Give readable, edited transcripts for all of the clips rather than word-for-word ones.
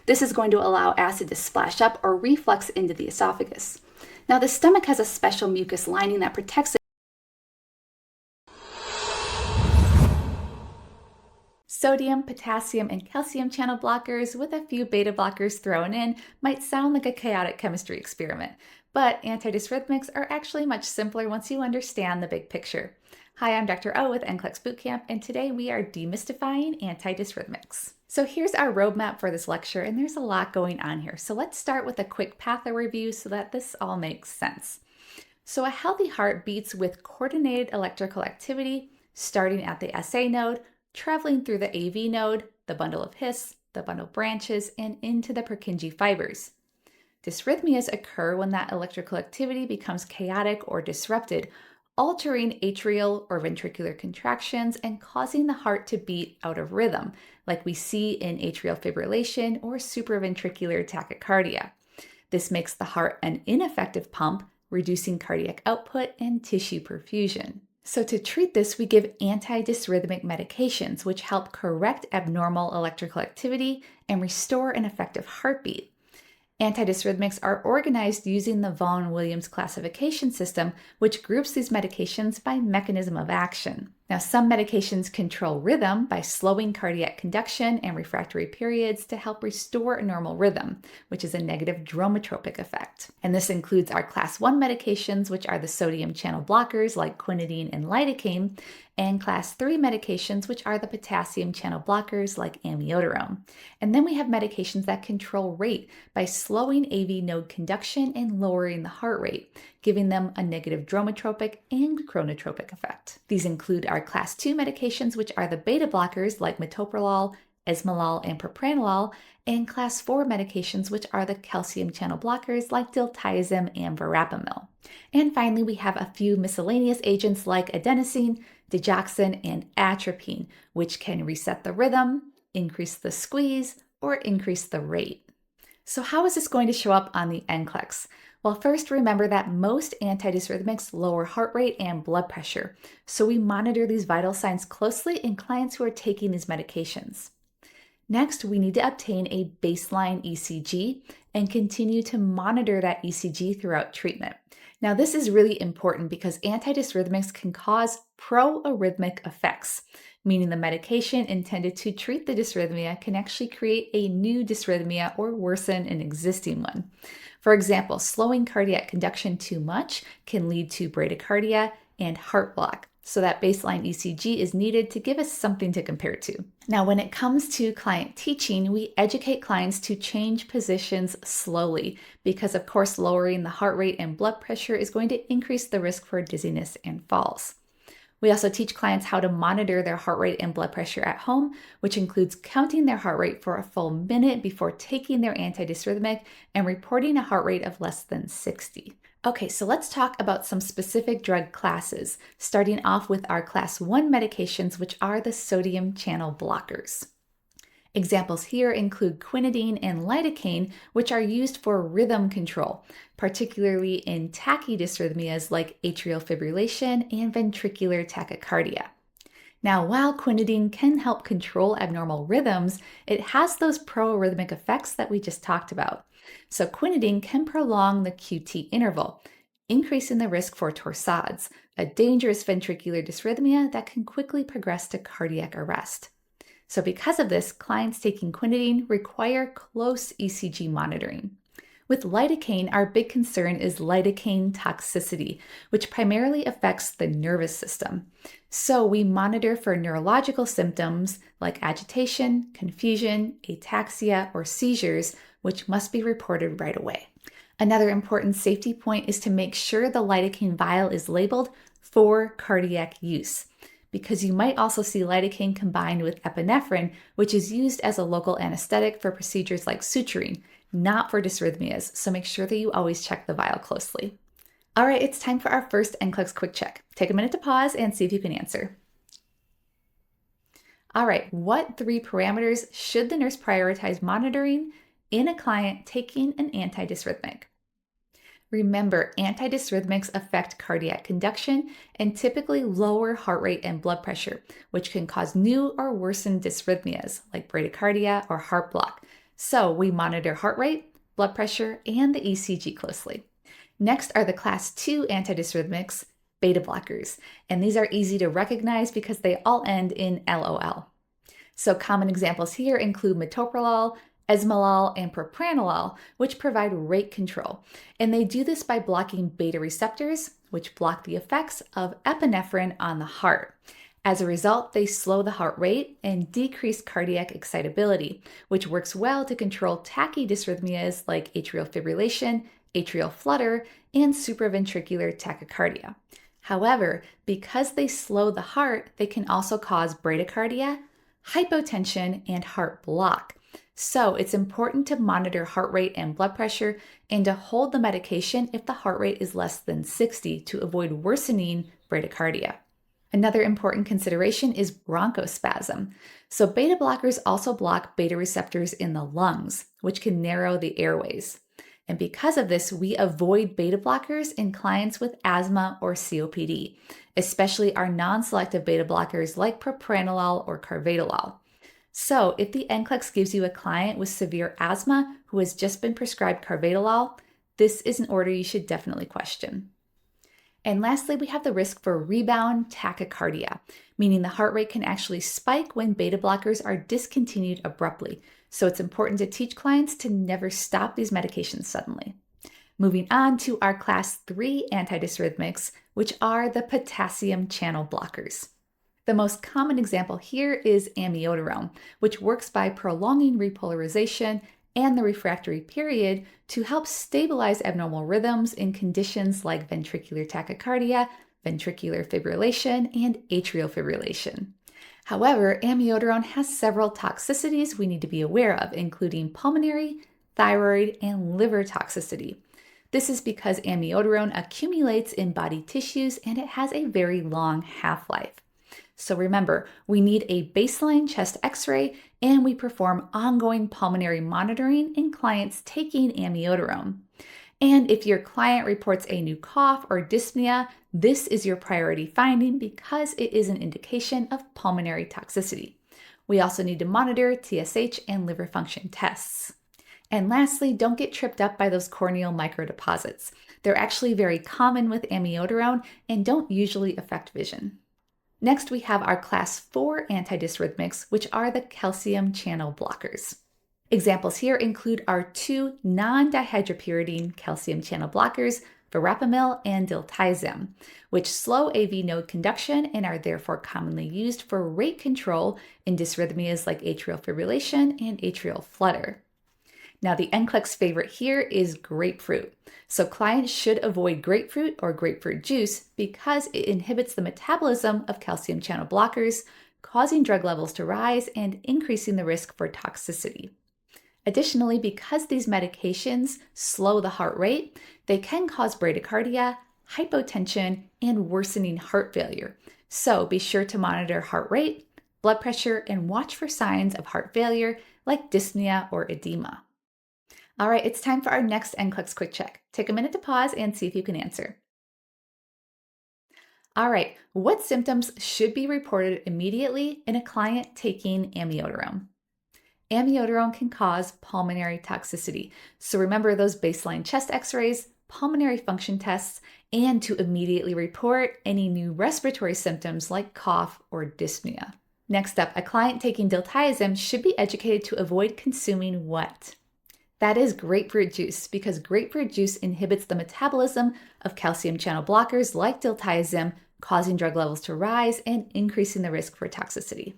This is going to allow acid to splash up or reflux into the esophagus. Now, the stomach has a special mucus lining that protects it. Sodium, potassium, and calcium channel blockers with a few beta blockers thrown in might sound like a chaotic chemistry experiment, but antidysrhythmics are actually much simpler once you understand the big picture. Hi, I'm Dr. O with NCLEX Bootcamp, and today we are demystifying antidysrhythmics. So here's our roadmap for this lecture, and there's a lot going on here. So let's start with a quick patho review so that this all makes sense. So a healthy heart beats with coordinated electrical activity, starting at the SA node, traveling through the AV node, the bundle of His, the bundle branches, and into the Purkinje fibers. Dysrhythmias occur when that electrical activity becomes chaotic or disrupted, altering atrial or ventricular contractions and causing the heart to beat out of rhythm, like we see in atrial fibrillation or supraventricular tachycardia. This makes the heart an ineffective pump, reducing cardiac output and tissue perfusion. So to treat this, we give antidysrhythmic medications, which help correct abnormal electrical activity and restore an effective heartbeat. Antidysrhythmics are organized using the Vaughan-Williams classification system, which groups these medications by mechanism of action. Now, some medications control rhythm by slowing cardiac conduction and refractory periods to help restore a normal rhythm, which is a negative dromotropic effect. And this includes our class 1 medications, which are the sodium channel blockers like quinidine and lidocaine, and class 3 medications, which are the potassium channel blockers like amiodarone. And then we have medications that control rate by slowing AV node conduction and lowering the heart rate, giving them a negative dromotropic and chronotropic effect. These include our class 2 medications, which are the beta blockers like metoprolol, esmolol, and propranolol, and class 4 medications, which are the calcium channel blockers like diltiazem and verapamil. And finally, we have a few miscellaneous agents like adenosine, digoxin, and atropine, which can reset the rhythm, increase the squeeze, or increase the rate. So how is this going to show up on the NCLEX? Well, first remember that most antidysrhythmics lower heart rate and blood pressure, so we monitor these vital signs closely in clients who are taking these medications. Next, we need to obtain a baseline ECG and continue to monitor that ECG throughout treatment. Now, this is really important because antidysrhythmics can cause proarrhythmic effects, meaning the medication intended to treat the dysrhythmia can actually create a new dysrhythmia or worsen an existing one. For example, slowing cardiac conduction too much can lead to bradycardia and heart block. So that baseline ECG is needed to give us something to compare to. Now, when it comes to client teaching, we educate clients to change positions slowly because, of course, lowering the heart rate and blood pressure is going to increase the risk for dizziness and falls. We also teach clients how to monitor their heart rate and blood pressure at home, which includes counting their heart rate for a full minute before taking their antidysrhythmic and reporting a heart rate of less than 60. Okay, so let's talk about some specific drug classes, starting off with our class 1 medications, which are the sodium channel blockers. Examples here include quinidine and lidocaine, which are used for rhythm control, particularly in tachydysrhythmias like atrial fibrillation and ventricular tachycardia. Now, while quinidine can help control abnormal rhythms, it has those proarrhythmic effects that we just talked about. So quinidine can prolong the QT interval, increasing the risk for torsades, a dangerous ventricular dysrhythmia that can quickly progress to cardiac arrest. So because of this, clients taking quinidine require close ECG monitoring. With lidocaine, our big concern is lidocaine toxicity, which primarily affects the nervous system. So we monitor for neurological symptoms like agitation, confusion, ataxia, or seizures, which must be reported right away. Another important safety point is to make sure the lidocaine vial is labeled for cardiac use, because you might also see lidocaine combined with epinephrine, which is used as a local anesthetic for procedures like suturing, not for dysrhythmias, so make sure that you always check the vial closely. All right, it's time for our first NCLEX quick check. Take a minute to pause and see if you can answer. All right, what 3 parameters should the nurse prioritize monitoring in a client taking an antidysrhythmic? Remember, antidysrhythmics affect cardiac conduction and typically lower heart rate and blood pressure, which can cause new or worsened dysrhythmias like bradycardia or heart block. So we monitor heart rate, blood pressure, and the ECG closely. Next are the class 2 antidysrhythmics, beta blockers, and these are easy to recognize because they all end in LOL. So common examples here include metoprolol, esmolol, and propranolol, which provide rate control. And they do this by blocking beta receptors, which block the effects of epinephrine on the heart. As a result, they slow the heart rate and decrease cardiac excitability, which works well to control tachydysrhythmias like atrial fibrillation, atrial flutter, and supraventricular tachycardia. However, because they slow the heart, they can also cause bradycardia, hypotension, and heart block. So it's important to monitor heart rate and blood pressure and to hold the medication if the heart rate is less than 60 to avoid worsening bradycardia. Another important consideration is bronchospasm. So beta blockers also block beta receptors in the lungs, which can narrow the airways. And because of this, we avoid beta blockers in clients with asthma or COPD, especially our non-selective beta blockers like propranolol or carvedilol. So if the NCLEX gives you a client with severe asthma who has just been prescribed carvedilol, this is an order you should definitely question. And lastly, we have the risk for rebound tachycardia, meaning the heart rate can actually spike when beta blockers are discontinued abruptly. So it's important to teach clients to never stop these medications suddenly. Moving on to our class 3 antidysrhythmics, which are the potassium channel blockers. The most common example here is amiodarone, which works by prolonging repolarization and the refractory period to help stabilize abnormal rhythms in conditions like ventricular tachycardia, ventricular fibrillation, and atrial fibrillation. However, amiodarone has several toxicities we need to be aware of, including pulmonary, thyroid, and liver toxicity. This is because amiodarone accumulates in body tissues and it has a very long half-life. So remember, we need a baseline chest x-ray and we perform ongoing pulmonary monitoring in clients taking amiodarone. And if your client reports a new cough or dyspnea, this is your priority finding because it is an indication of pulmonary toxicity. We also need to monitor TSH and liver function tests. And lastly, don't get tripped up by those corneal microdeposits. They're actually very common with amiodarone and don't usually affect vision. Next, we have our class 4 antidysrhythmics, which are the calcium channel blockers. Examples here include our 2 non-dihydropyridine calcium channel blockers, verapamil and diltiazem, which slow AV node conduction and are therefore commonly used for rate control in dysrhythmias like atrial fibrillation and atrial flutter. Now, the NCLEX favorite here is grapefruit. So clients should avoid grapefruit or grapefruit juice because it inhibits the metabolism of calcium channel blockers, causing drug levels to rise and increasing the risk for toxicity. Additionally, because these medications slow the heart rate, they can cause bradycardia, hypotension, and worsening heart failure. So be sure to monitor heart rate, blood pressure, and watch for signs of heart failure like dyspnea or edema. All right, it's time for our next NCLEX quick check. Take a minute to pause and see if you can answer. All right, what symptoms should be reported immediately in a client taking amiodarone? Amiodarone can cause pulmonary toxicity. So remember those baseline chest x-rays, pulmonary function tests, and to immediately report any new respiratory symptoms like cough or dyspnea. Next up, a client taking diltiazem should be educated to avoid consuming what? That is grapefruit juice, because grapefruit juice inhibits the metabolism of calcium channel blockers like diltiazem, causing drug levels to rise and increasing the risk for toxicity.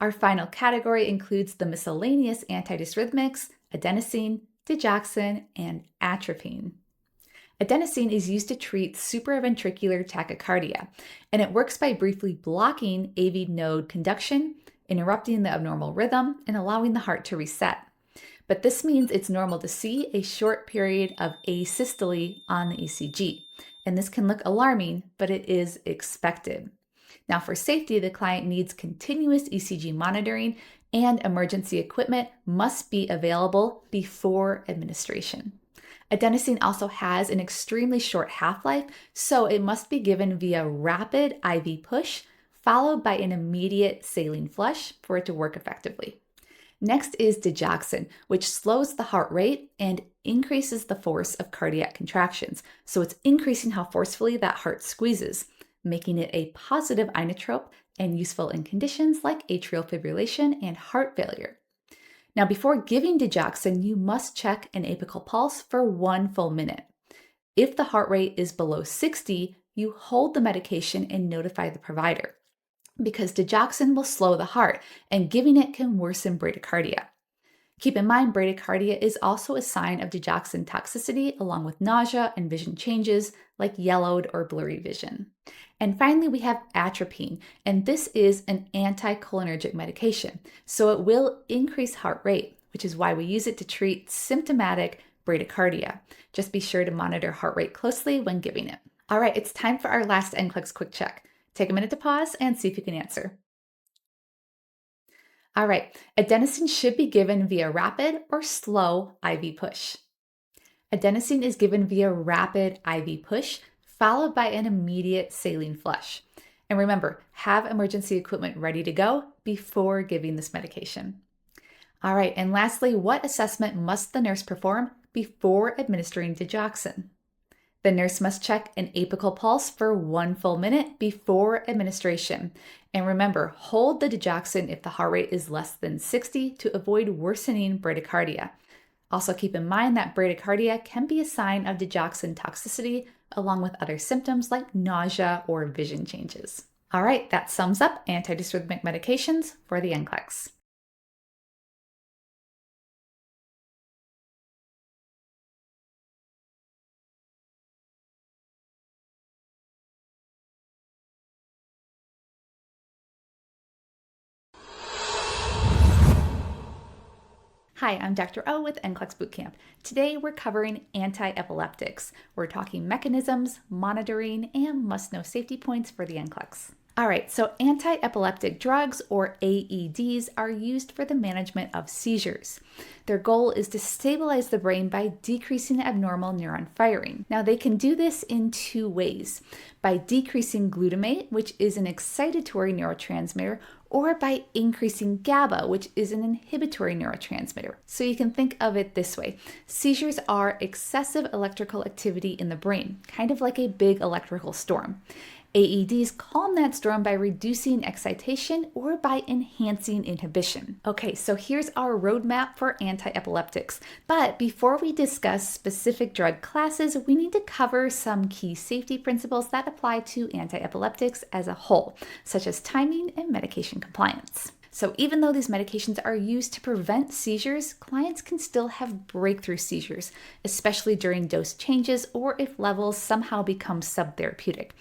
Our final category includes the miscellaneous antidysrhythmics, adenosine, digoxin, and atropine. Adenosine is used to treat supraventricular tachycardia, and it works by briefly blocking AV node conduction, interrupting the abnormal rhythm, and allowing the heart to reset. But this means it's normal to see a short period of asystole on the ECG, and this can look alarming, but it is expected. Now, for safety, the client needs continuous ECG monitoring and emergency equipment must be available before administration. Adenosine also has an extremely short half-life, so it must be given via rapid IV push, followed by an immediate saline flush for it to work effectively. Next is digoxin, which slows the heart rate and increases the force of cardiac contractions. So it's increasing how forcefully that heart squeezes, making it a positive inotrope and useful in conditions like atrial fibrillation and heart failure. Now, before giving digoxin, you must check an apical pulse for 1 full minute. If the heart rate is below 60, you hold the medication and notify the provider, because digoxin will slow the heart and giving it can worsen bradycardia. Keep in mind, bradycardia is also a sign of digoxin toxicity, along with nausea and vision changes like yellowed or blurry vision. And finally, we have atropine, and this is an anticholinergic medication, so it will increase heart rate, which is why we use it to treat symptomatic bradycardia. Just be sure to monitor heart rate closely when giving it. All right, it's time for our last NCLEX quick check. Take a minute to pause and see if you can answer. All right, adenosine should be given via rapid or slow IV push. Adenosine is given via rapid IV push, followed by an immediate saline flush. And remember, have emergency equipment ready to go before giving this medication. All right, and lastly, what assessment must the nurse perform before administering digoxin? The nurse must check an apical pulse for 1 full minute before administration. And remember, hold the digoxin if the heart rate is less than 60 to avoid worsening bradycardia. Also keep in mind that bradycardia can be a sign of digoxin toxicity, along with other symptoms like nausea or vision changes. All right, that sums up antidysrhythmic medications for the NCLEX. Hi, I'm Dr. O with NCLEX Bootcamp. Today we're covering anti-epileptics. We're talking mechanisms, monitoring, and must-know safety points for the NCLEX. All right, so anti-epileptic drugs, or AEDs, are used for the management of seizures. Their goal is to stabilize the brain by decreasing abnormal neuron firing. Now, they can do this in two ways: by decreasing glutamate, which is an excitatory neurotransmitter, or by increasing GABA, which is an inhibitory neurotransmitter. So you can think of it this way: seizures are excessive electrical activity in the brain, kind of like a big electrical storm. AEDs calm that storm by reducing excitation or by enhancing inhibition. Okay, so here's our roadmap for anti-epileptics. But before we discuss specific drug classes, we need to cover some key safety principles that apply to anti-epileptics as a whole, such as timing and medication compliance. So even though these medications are used to prevent seizures, clients can still have breakthrough seizures, especially during dose changes or if levels somehow become subtherapeutic.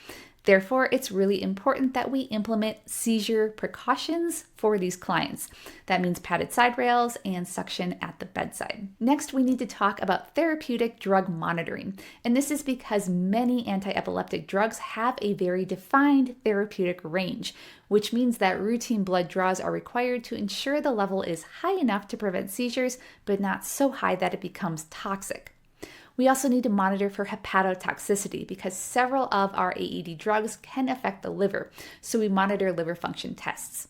Therefore, it's really important that we implement seizure precautions for these clients. That means padded side rails and suction at the bedside. Next, we need to talk about therapeutic drug monitoring. And this is because many anti-epileptic drugs have a very defined therapeutic range, which means that routine blood draws are required to ensure the level is high enough to prevent seizures, but not so high that it becomes toxic. We also need to monitor for hepatotoxicity because several of our AED drugs can affect the liver, so we monitor liver function tests.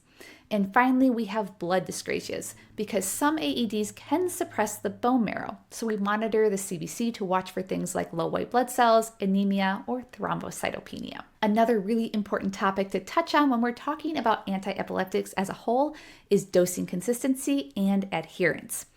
And finally, we have blood dyscrasias because some AEDs can suppress the bone marrow, so we monitor the CBC to watch for things like low white blood cells, anemia, or thrombocytopenia. Another really important topic to touch on when we're talking about anti-epileptics as a whole is dosing consistency and adherence.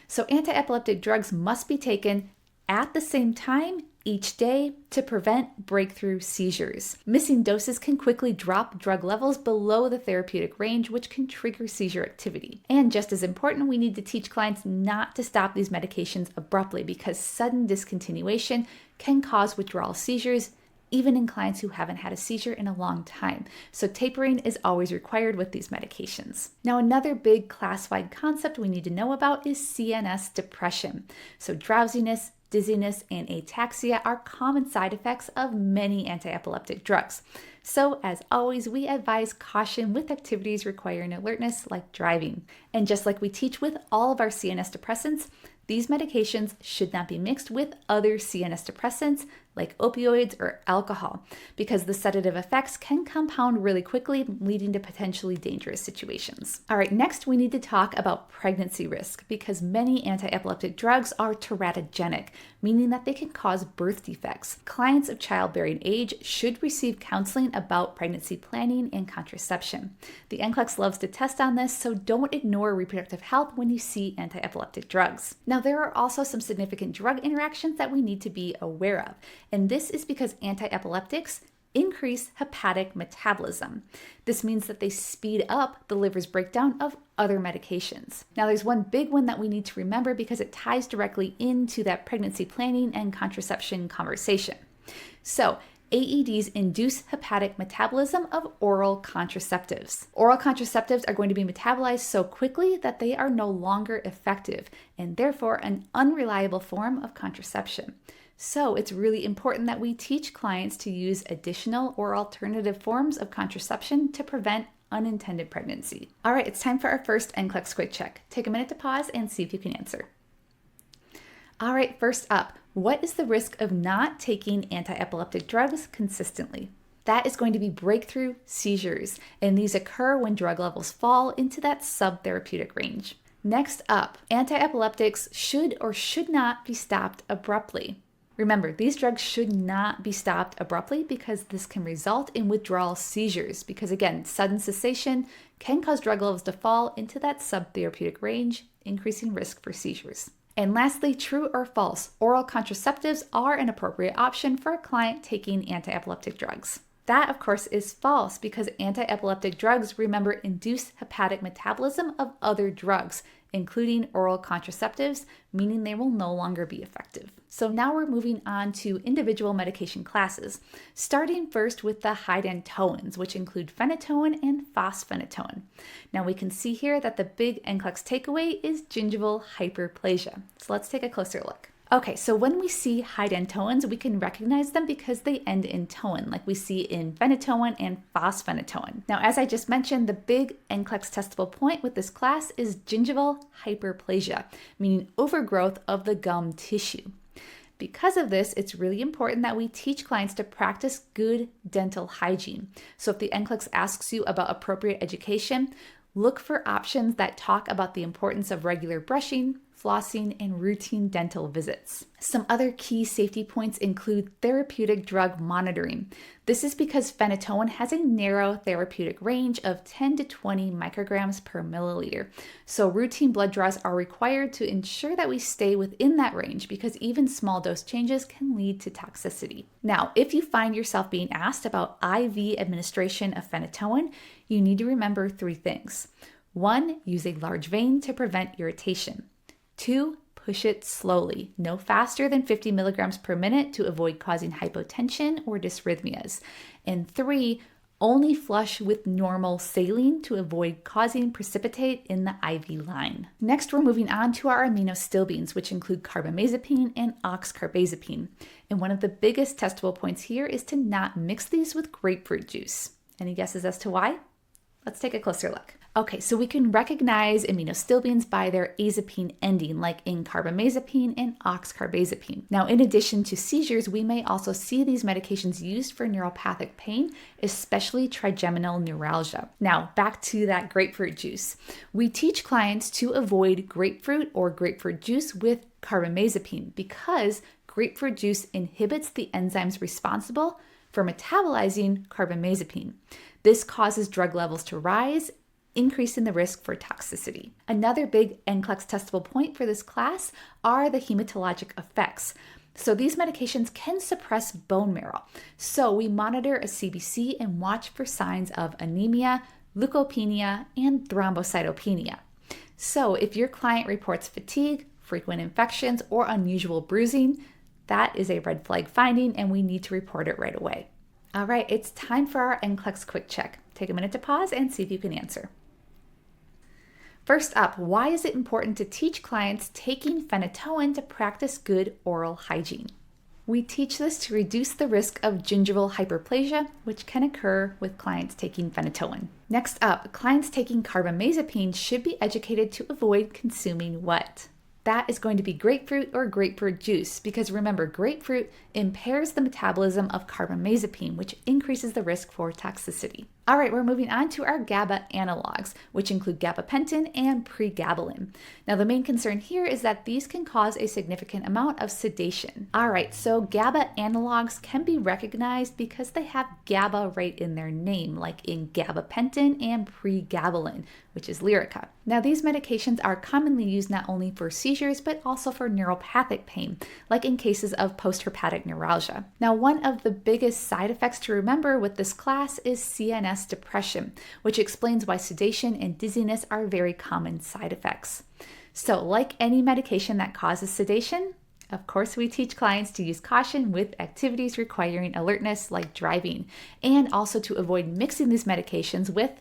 So anti-epileptic drugs must be taken at the same time each day to prevent breakthrough seizures. Missing doses can quickly drop drug levels below the therapeutic range, which can trigger seizure activity. And just as important, we need to teach clients not to stop these medications abruptly because sudden discontinuation can cause withdrawal seizures, even in clients who haven't had a seizure in a long time. So tapering is always required with these medications. Now, another big class-wide concept we need to know about is CNS depression. So drowsiness, dizziness, and ataxia are common side effects of many anti-epileptic drugs. So, as always, we advise caution with activities requiring alertness like driving. And just like we teach with all of our CNS depressants, these medications should not be mixed with other CNS depressants like opioids or alcohol, because the sedative effects can compound really quickly, leading to potentially dangerous situations. All right, next we need to talk about pregnancy risk, because many anti-epileptic drugs are teratogenic, meaning that they can cause birth defects. Clients of childbearing age should receive counseling about pregnancy planning and contraception. The NCLEX loves to test on this, so don't ignore reproductive health when you see anti-epileptic drugs. Now, there are also some significant drug interactions that we need to be aware of, and this is because anti-epileptics increase hepatic metabolism. This means that they speed up the liver's breakdown of other medications. Now, there's one big one that we need to remember because it ties directly into that pregnancy planning and contraception conversation. So, AEDs induce hepatic metabolism of oral contraceptives. Oral contraceptives are going to be metabolized so quickly that they are no longer effective and therefore an unreliable form of contraception. So it's really important that we teach clients to use additional or alternative forms of contraception to prevent unintended pregnancy. All right, it's time for our first NCLEX quick check. Take a minute to pause and see if you can answer. All right, first up, what is the risk of not taking anti-epileptic drugs consistently? That is going to be breakthrough seizures, and these occur when drug levels fall into that subtherapeutic range. Next up, anti-epileptics should or should not be stopped abruptly. Remember, these drugs should not be stopped abruptly because this can result in withdrawal seizures because, again, sudden cessation can cause drug levels to fall into that subtherapeutic range, increasing risk for seizures. And lastly, true or false, oral contraceptives are an appropriate option for a client taking anti-epileptic drugs. That, of course, is false because anti-epileptic drugs, remember, induce hepatic metabolism of other drugs, including oral contraceptives, meaning they will no longer be effective. So now we're moving on to individual medication classes, starting first with the hydantoins, which include phenytoin and fosphenytoin. Now we can see here that the big NCLEX takeaway is gingival hyperplasia. So let's take a closer look. Okay, so when we see hydantoins, we can recognize them because they end in toin, like we see in phenytoin and fosphenytoin. Now, as I just mentioned, the big NCLEX testable point with this class is gingival hyperplasia, meaning overgrowth of the gum tissue. Because of this, it's really important that we teach clients to practice good dental hygiene. So if the NCLEX asks you about appropriate education, look for options that talk about the importance of regular brushing, flossing, and routine dental visits. Some other key safety points include therapeutic drug monitoring. This is because phenytoin has a narrow therapeutic range of 10 to 20 micrograms per milliliter. So routine blood draws are required to ensure that we stay within that range because even small dose changes can lead to toxicity. Now, if you find yourself being asked about IV administration of phenytoin, you need to remember 3 things. 1, use a large vein to prevent irritation. 2, push it slowly, no faster than 50 milligrams per minute to avoid causing hypotension or dysrhythmias. And 3, only flush with normal saline to avoid causing precipitate in the IV line. Next, we're moving on to our aminostilbenes, which include carbamazepine and oxcarbazepine. And one of the biggest testable points here is to not mix these with grapefruit juice. Any guesses as to why? Let's take a closer look. Okay, so we can recognize aminostilbenes by their azepine ending, like in carbamazepine and oxcarbazepine. Now, in addition to seizures, we may also see these medications used for neuropathic pain, especially trigeminal neuralgia. Now, back to that grapefruit juice. We teach clients to avoid grapefruit or grapefruit juice with carbamazepine because grapefruit juice inhibits the enzymes responsible for metabolizing carbamazepine. This causes drug levels to rise, increasing the risk for toxicity. Another big NCLEX testable point for this class are the hematologic effects. So these medications can suppress bone marrow. So we monitor a CBC and watch for signs of anemia, leukopenia, and thrombocytopenia. So if your client reports fatigue, frequent infections, or unusual bruising, that is a red flag finding and we need to report it right away. All right, it's time for our NCLEX quick check. Take a minute to pause and see if you can answer. First up, why is it important to teach clients taking phenytoin to practice good oral hygiene? We teach this to reduce the risk of gingival hyperplasia, which can occur with clients taking phenytoin. Next up, clients taking carbamazepine should be educated to avoid consuming what? That is going to be grapefruit or grapefruit juice because remember, grapefruit impairs the metabolism of carbamazepine, which increases the risk for toxicity. All right, we're moving on to our GABA analogs, which include gabapentin and pregabalin. Now, the main concern here is that these can cause a significant amount of sedation. All right, so GABA analogs can be recognized because they have GABA right in their name, like in gabapentin and pregabalin, which is Lyrica. Now, these medications are commonly used not only for seizures, but also for neuropathic pain, like in cases of postherpetic neuralgia. Now, one of the biggest side effects to remember with this class is CNS depression, which explains why sedation and dizziness are very common side effects. So, like any medication that causes sedation, of course, we teach clients to use caution with activities requiring alertness like driving, and also to avoid mixing these medications with,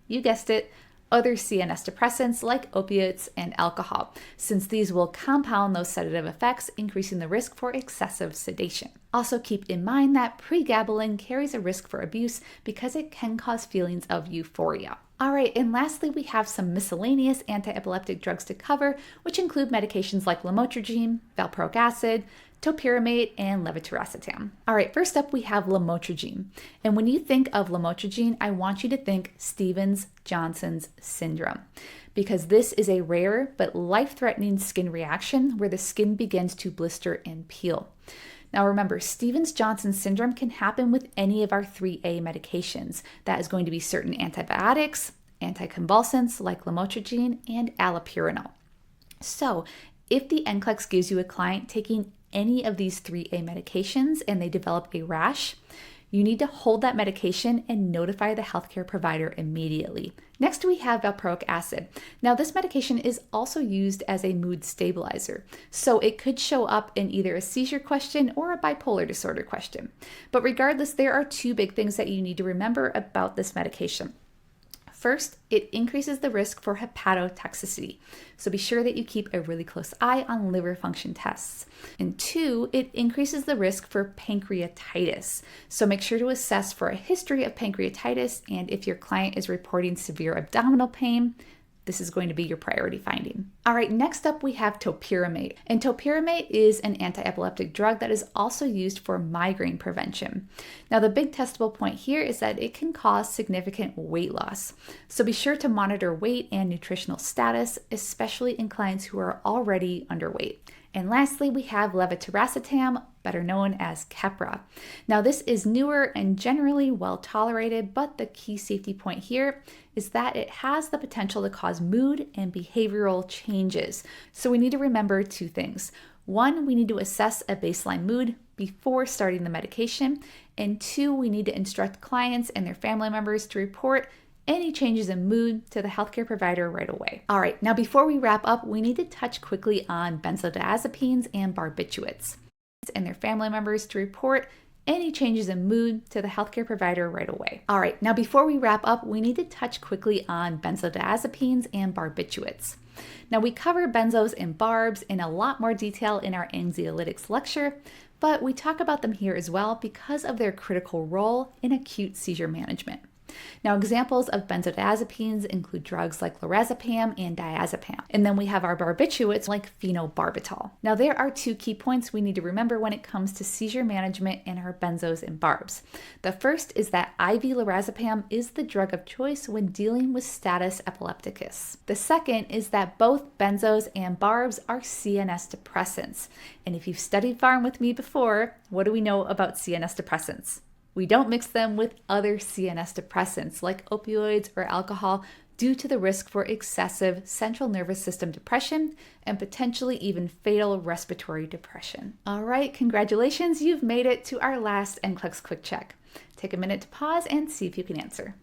you guessed it, other CNS depressants like opiates and alcohol, since these will compound those sedative effects, increasing the risk for excessive sedation. Also keep in mind that pregabalin carries a risk for abuse because it can cause feelings of euphoria. All right, and lastly, we have some miscellaneous anti-epileptic drugs to cover, which include medications like lamotrigine, valproic acid, topiramate, and levetiracetam. All right, first up, we have lamotrigine. And when you think of lamotrigine, I want you to think Stevens-Johnson's syndrome, because this is a rare but life-threatening skin reaction where the skin begins to blister and peel. Now remember, Stevens-Johnson syndrome can happen with any of our 3A medications. That is going to be certain antibiotics, anticonvulsants like lamotrigine, and allopurinol. So if the NCLEX gives you a client taking any of these 3A medications and they develop a rash, you need to hold that medication and notify the healthcare provider immediately. Next, we have valproic acid. Now, this medication is also used as a mood stabilizer, so it could show up in either a seizure question or a bipolar disorder question. But regardless, there are two big things that you need to remember about this medication. First, it increases the risk for hepatotoxicity, so be sure that you keep a really close eye on liver function tests. And two, it increases the risk for pancreatitis, so make sure to assess for a history of pancreatitis, and if your client is reporting severe abdominal pain, this is going to be your priority finding. All right, next up we have topiramate. And topiramate is an anti-epileptic drug that is also used for migraine prevention. Now, the big testable point here is that it can cause significant weight loss. So be sure to monitor weight and nutritional status, especially in clients who are already underweight. And lastly, we have levetiracetam, better known as Keppra. Now, this is newer and generally well tolerated, but the key safety point here is that it has the potential to cause mood and behavioral changes. So we need to remember two things. One, we need to assess a baseline mood before starting the medication. And two, we need to instruct clients and their family members to report any changes in mood to the healthcare provider right away. All right, now before we wrap up, we need to touch quickly on benzodiazepines and barbiturates and their family members to report any changes in mood to the healthcare provider right away. All right, now before we wrap up, we need to touch quickly on benzodiazepines and barbiturates. Now, we cover benzos and barbs in a lot more detail in our anxiolytics lecture, but we talk about them here as well because of their critical role in acute seizure management. Now, examples of benzodiazepines include drugs like lorazepam and diazepam. And then we have our barbiturates like phenobarbital. Now, there are two key points we need to remember when it comes to seizure management in our benzos and barbs. The first is that IV lorazepam is the drug of choice when dealing with status epilepticus. The second is that both benzos and barbs are CNS depressants. And if you've studied pharm with me before, what do we know about CNS depressants? We don't mix them with other CNS depressants like opioids or alcohol due to the risk for excessive central nervous system depression and potentially even fatal respiratory depression. All right, congratulations, you've made it to our last NCLEX quick check. Take a minute to pause and see if you can answer.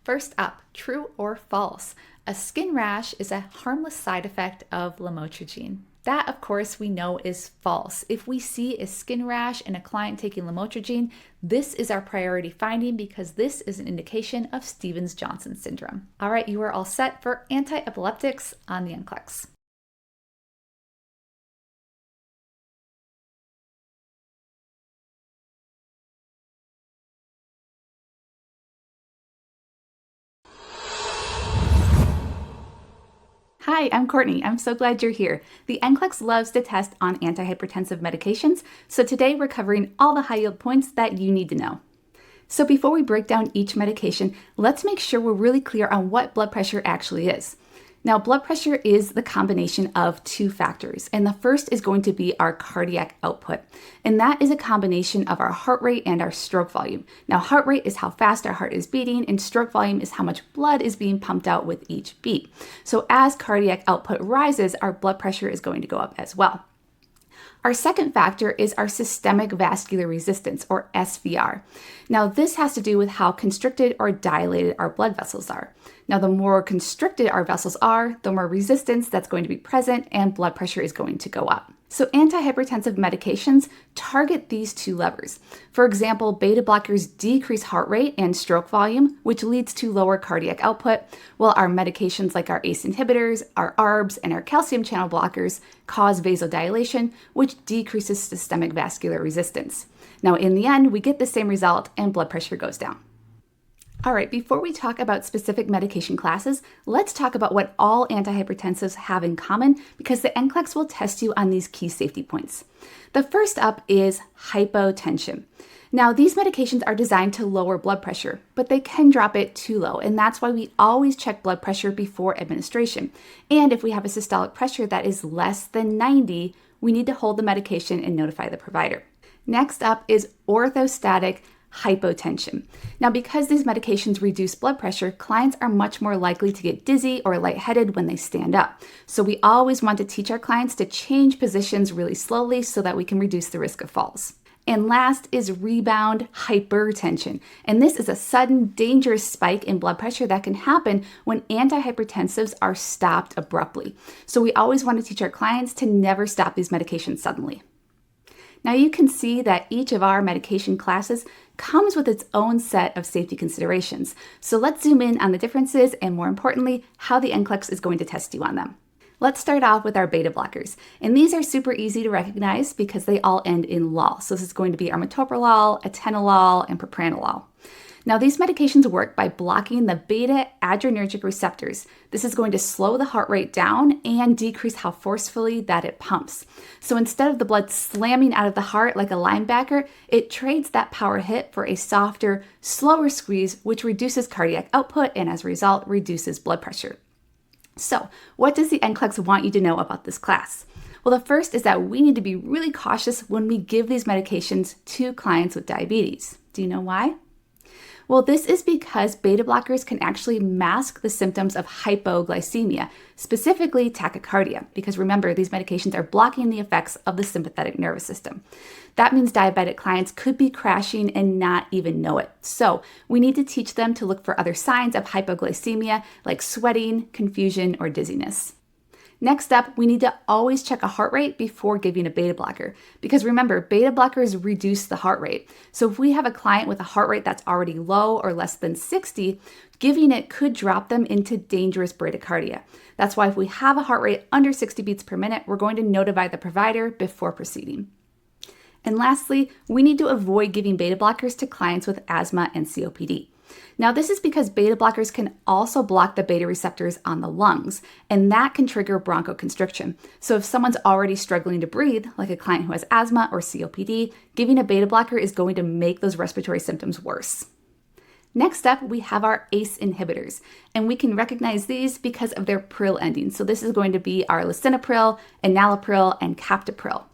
First up, true or false? A skin rash is a harmless side effect of lamotrigine. That, of course, we know is false. If we see a skin rash in a client taking lamotrigine, this is our priority finding because this is an indication of Stevens-Johnson syndrome. All right, you are all set for anti-epileptics on the NCLEX. Hi, Hi, I'm Courtney. I'm so glad you're here. The NCLEX loves to test on antihypertensive medications, so today we're covering all the high yield points that you need to know. So before we break down each medication, let's make sure we're really clear on what blood pressure actually is. Now, blood pressure is the combination of two factors, and the first is going to be our cardiac output, and that is a combination of our heart rate and our stroke volume. Now, heart rate is how fast our heart is beating, and stroke volume is how much blood is being pumped out with each beat. So as cardiac output rises, our blood pressure is going to go up as well. Our second factor is our systemic vascular resistance, or SVR. Now, this has to do with how constricted or dilated our blood vessels are. Now, the more constricted our vessels are, the more resistance that's going to be present and blood pressure is going to go up. So antihypertensive medications target these two levers. For example, beta blockers decrease heart rate and stroke volume, which leads to lower cardiac output, while our medications like our ACE inhibitors, our ARBs, and our calcium channel blockers cause vasodilation, which decreases systemic vascular resistance. Now, in the end, we get the same result and blood pressure goes down. All right, before we talk about specific medication classes, let's talk about what all antihypertensives have in common because the NCLEX will test you on these key safety points. The first up is hypotension. Now, these medications are designed to lower blood pressure, but they can drop it too low, and that's why we always check blood pressure before administration. And if we have a systolic pressure that is less than 90, we need to hold the medication and notify the provider. Next up is orthostatic hypotension. Now, because these medications reduce blood pressure, clients are much more likely to get dizzy or lightheaded when they stand up. So we always want to teach our clients to change positions really slowly so that we can reduce the risk of falls. And last is rebound hypertension. And this is a sudden, dangerous spike in blood pressure that can happen when antihypertensives are stopped abruptly. So we always want to teach our clients to never stop these medications suddenly. Now you can see that each of our medication classes comes with its own set of safety considerations. So let's zoom in on the differences and, more importantly, how the NCLEX is going to test you on them. Let's start off with our beta blockers. And these are super easy to recognize because they all end in lol. So this is going to be our metoprolol, atenolol, and propranolol. Now, these medications work by blocking the beta adrenergic receptors. This is going to slow the heart rate down and decrease how forcefully that it pumps. So instead of the blood slamming out of the heart like a linebacker, it trades that power hit for a softer, slower squeeze, which reduces cardiac output and as a result, reduces blood pressure. So what does the NCLEX want you to know about this class? Well, the first is that we need to be really cautious when we give these medications to clients with diabetes. Do you know why? Well, this is because beta blockers can actually mask the symptoms of hypoglycemia, specifically tachycardia, because remember, these medications are blocking the effects of the sympathetic nervous system. That means diabetic clients could be crashing and not even know it. So we need to teach them to look for other signs of hypoglycemia like sweating, confusion, or dizziness. Next up, we need to always check a heart rate before giving a beta blocker because remember, beta blockers reduce the heart rate. So if we have a client with a heart rate that's already low or less than 60, giving it could drop them into dangerous bradycardia. That's why if we have a heart rate under 60 beats per minute, we're going to notify the provider before proceeding. And lastly, we need to avoid giving beta blockers to clients with asthma and COPD. Now, this is because beta blockers can also block the beta receptors on the lungs, and that can trigger bronchoconstriction. So if someone's already struggling to breathe, like a client who has asthma or COPD, giving a beta blocker is going to make those respiratory symptoms worse. Next up, we have our ACE inhibitors, and we can recognize these because of their pril endings. So this is going to be our lisinopril, enalapril, and captopril.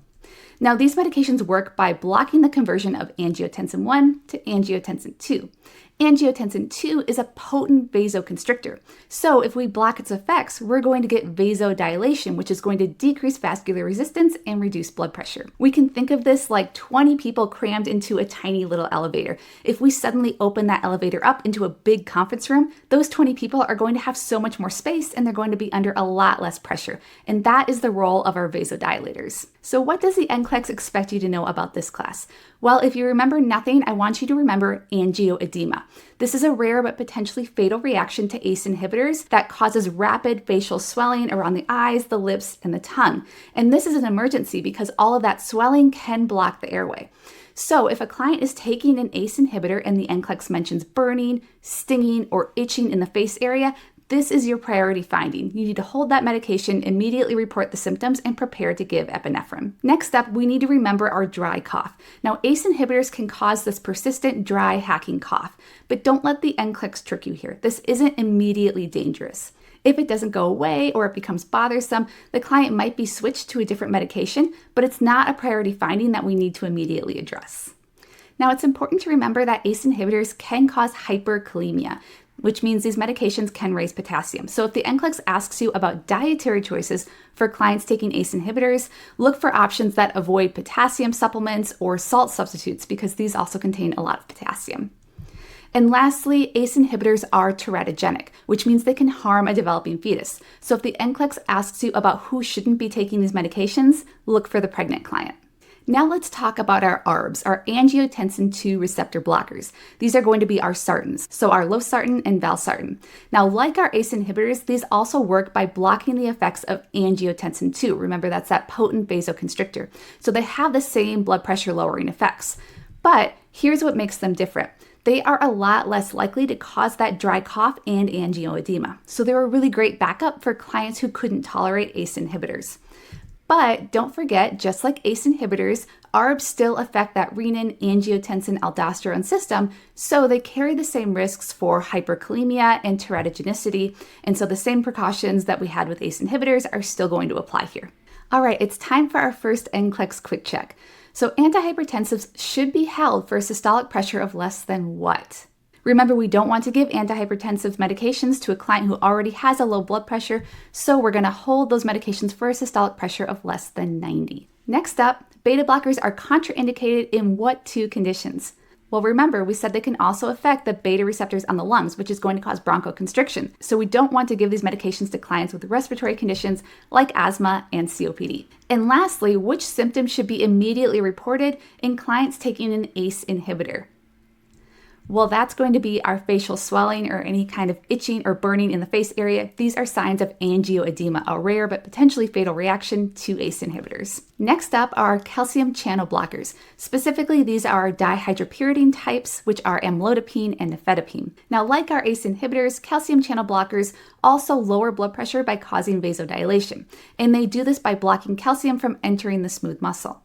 Now, these medications work by blocking the conversion of angiotensin 1 to angiotensin 2. Angiotensin 2 is a potent vasoconstrictor. So if we block its effects, we're going to get vasodilation, which is going to decrease vascular resistance and reduce blood pressure. We can think of this like 20 people crammed into a tiny little elevator. If we suddenly open that elevator up into a big conference room, those 20 people are going to have so much more space and they're going to be under a lot less pressure. And that is the role of our vasodilators. So what does the NCLEX expect you to know about this class? Well, if you remember nothing, I want you to remember angioedema. This is a rare but potentially fatal reaction to ACE inhibitors that causes rapid facial swelling around the eyes, the lips, and the tongue. And this is an emergency because all of that swelling can block the airway. So if a client is taking an ACE inhibitor and the NCLEX mentions burning, stinging, or itching in the face area, this is your priority finding. You need to hold that medication, immediately report the symptoms, and prepare to give epinephrine. Next up, we need to remember our dry cough. Now, ACE inhibitors can cause this persistent, dry, hacking cough, but don't let the NCLEX trick you here. This isn't immediately dangerous. If it doesn't go away or it becomes bothersome, the client might be switched to a different medication, but it's not a priority finding that we need to immediately address. Now, it's important to remember that ACE inhibitors can cause hyperkalemia, which means these medications can raise potassium. So if the NCLEX asks you about dietary choices for clients taking ACE inhibitors, look for options that avoid potassium supplements or salt substitutes because these also contain a lot of potassium. And lastly, ACE inhibitors are teratogenic, which means they can harm a developing fetus. So if the NCLEX asks you about who shouldn't be taking these medications, look for the pregnant client. Now let's talk about our ARBs, our angiotensin II receptor blockers. These are going to be our sartans, so our losartan and valsartan. Now, like our ACE inhibitors, these also work by blocking the effects of angiotensin II. Remember, that's that potent vasoconstrictor. So they have the same blood pressure lowering effects. But here's what makes them different. They are a lot less likely to cause that dry cough and angioedema. So they're a really great backup for clients who couldn't tolerate ACE inhibitors. But don't forget, just like ACE inhibitors, ARBs still affect that renin, angiotensin, aldosterone system, so they carry the same risks for hyperkalemia and teratogenicity, and so the same precautions that we had with ACE inhibitors are still going to apply here. All right, it's time for our first NCLEX quick check. So antihypertensives should be held for a systolic pressure of less than what? Remember, we don't want to give antihypertensive medications to a client who already has a low blood pressure, so we're going to hold those medications for a systolic pressure of less than 90. Next up, beta blockers are contraindicated in what two conditions? Well, remember, we said they can also affect the beta receptors on the lungs, which is going to cause bronchoconstriction. So we don't want to give these medications to clients with respiratory conditions like asthma and COPD. And lastly, which symptoms should be immediately reported in clients taking an ACE inhibitor? Well, that's going to be our facial swelling or any kind of itching or burning in the face area. These are signs of angioedema, a rare but potentially fatal reaction to ACE inhibitors. Next up are calcium channel blockers. Specifically, these are dihydropyridine types, which are amlodipine and nifedipine. Now, like our ACE inhibitors, calcium channel blockers also lower blood pressure by causing vasodilation, and they do this by blocking calcium from entering the smooth muscle.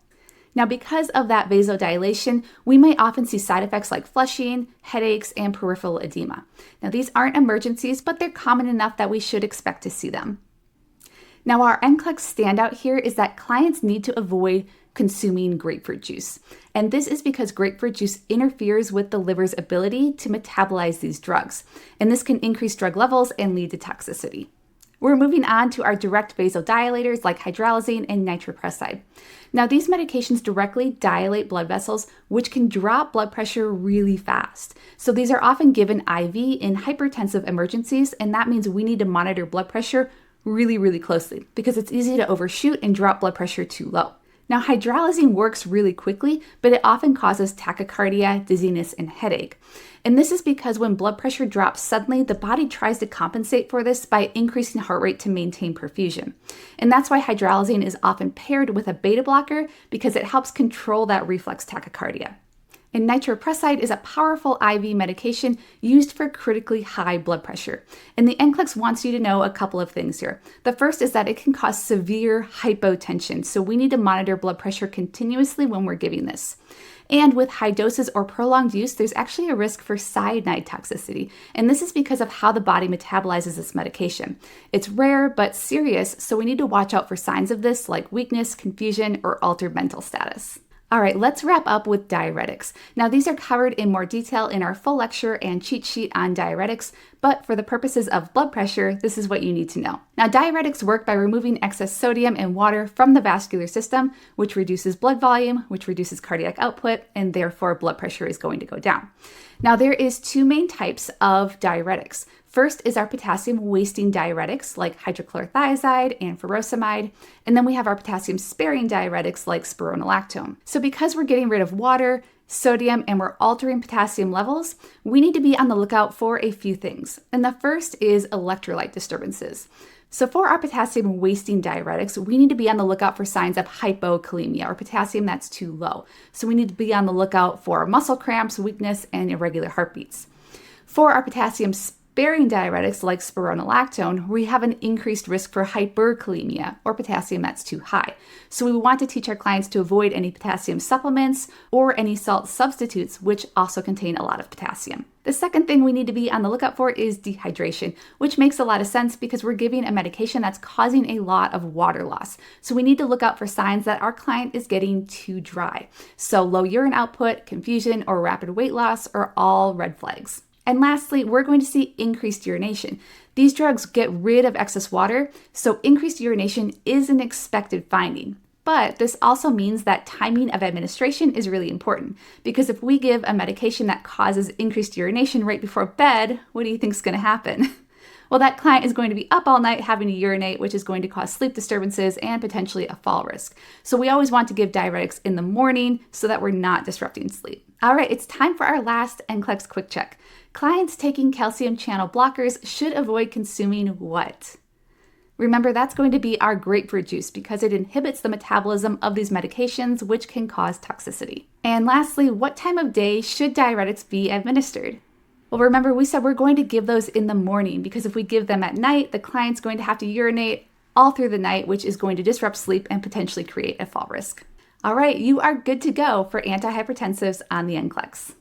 Now, because of that vasodilation, we might often see side effects like flushing, headaches, and peripheral edema. Now, these aren't emergencies, but they're common enough that we should expect to see them. Now, our NCLEX standout here is that clients need to avoid consuming grapefruit juice. And this is because grapefruit juice interferes with the liver's ability to metabolize these drugs. And this can increase drug levels and lead to toxicity. We're moving on to our direct vasodilators like hydralazine and nitroprusside. Now, these medications directly dilate blood vessels, which can drop blood pressure really fast. So these are often given IV in hypertensive emergencies, and that means we need to monitor blood pressure really, really closely because it's easy to overshoot and drop blood pressure too low. Now, hydralazine works really quickly, but it often causes tachycardia, dizziness, and headache. And this is because when blood pressure drops suddenly, the body tries to compensate for this by increasing heart rate to maintain perfusion. And that's why hydralazine is often paired with a beta blocker because it helps control that reflex tachycardia. And nitroprusside is a powerful IV medication used for critically high blood pressure. And the NCLEX wants you to know a couple of things here. The first is that it can cause severe hypotension, so we need to monitor blood pressure continuously when we're giving this. And with high doses or prolonged use, there's actually a risk for cyanide toxicity. And this is because of how the body metabolizes this medication. It's rare but serious, so we need to watch out for signs of this like weakness, confusion, or altered mental status. All right, let's wrap up with diuretics. Now, these are covered in more detail in our full lecture and cheat sheet on diuretics, but for the purposes of blood pressure, this is what you need to know. Now, diuretics work by removing excess sodium and water from the vascular system, which reduces blood volume, which reduces cardiac output, and therefore blood pressure is going to go down. Now, there is two main types of diuretics. First is our potassium-wasting diuretics like hydrochlorothiazide and furosemide, and then we have our potassium-sparing diuretics like spironolactone. So because we're getting rid of water, sodium, and we're altering potassium levels, we need to be on the lookout for a few things. And the first is electrolyte disturbances. So for our potassium-wasting diuretics, we need to be on the lookout for signs of hypokalemia or potassium that's too low. So we need to be on the lookout for muscle cramps, weakness, and irregular heartbeats. For our potassium Sparing diuretics like spironolactone, we have an increased risk for hyperkalemia or potassium that's too high. So we want to teach our clients to avoid any potassium supplements or any salt substitutes, which also contain a lot of potassium. The second thing we need to be on the lookout for is dehydration, which makes a lot of sense because we're giving a medication that's causing a lot of water loss. So we need to look out for signs that our client is getting too dry. So low urine output, confusion, or rapid weight loss are all red flags. And lastly, we're going to see increased urination. These drugs get rid of excess water, so increased urination is an expected finding. But this also means that timing of administration is really important, because if we give a medication that causes increased urination right before bed, what do you think is going to happen? Well, that client is going to be up all night having to urinate, which is going to cause sleep disturbances and potentially a fall risk. So we always want to give diuretics in the morning so that we're not disrupting sleep. All right, it's time for our last NCLEX quick check. Clients taking calcium channel blockers should avoid consuming what? Remember, that's going to be our grapefruit juice because it inhibits the metabolism of these medications, which can cause toxicity. And lastly, what time of day should diuretics be administered? Well, remember, we said we're going to give those in the morning because if we give them at night, the client's going to have to urinate all through the night, which is going to disrupt sleep and potentially create a fall risk. All right, you are good to go for antihypertensives on the NCLEX.